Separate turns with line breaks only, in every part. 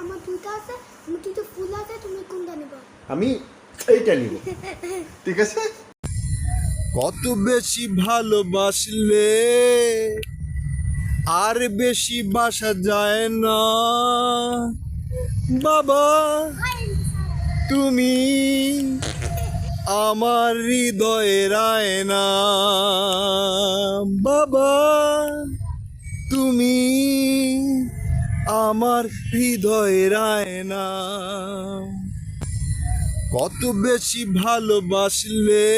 আমার দুইটা আছে, আমি কিন্তু ফুল আছে, তুমি কোনটা নেবে?
আমি এইটা নিব। ঠিক আছে?
কত বেশি ভালোবাসলে আর বেশি বাসা যায় না বাবা, তুমি আমার হৃদয়ের আয়না বাবা, তুমি আমার হৃদয়ের আয়না। কত বেশি ভালোবাসলে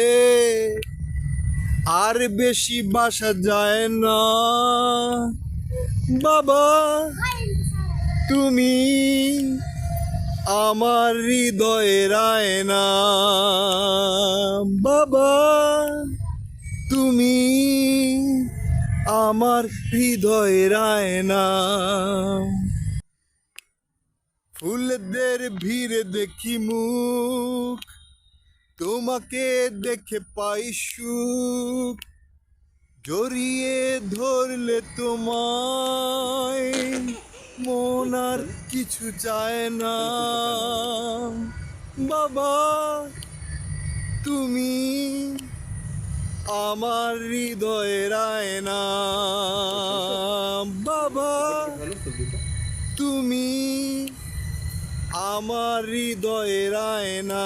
আর বেশি বাসা যায় না বাবা, তুমি আমার হৃদয়ের আয়না বাবা, তুমি আমার হৃদয়ের আয়না। ফুলদের ভিড়ে দেখি মুখ, তোমাকে দেখে পাই সুখ, জড়িয়ে ধরলে তোমায় মন আর কিছু চায় না বাবা, তুমি আমার হৃদয়ের আয়না বাবা, তুমি আমার হৃদয়ের আয়না।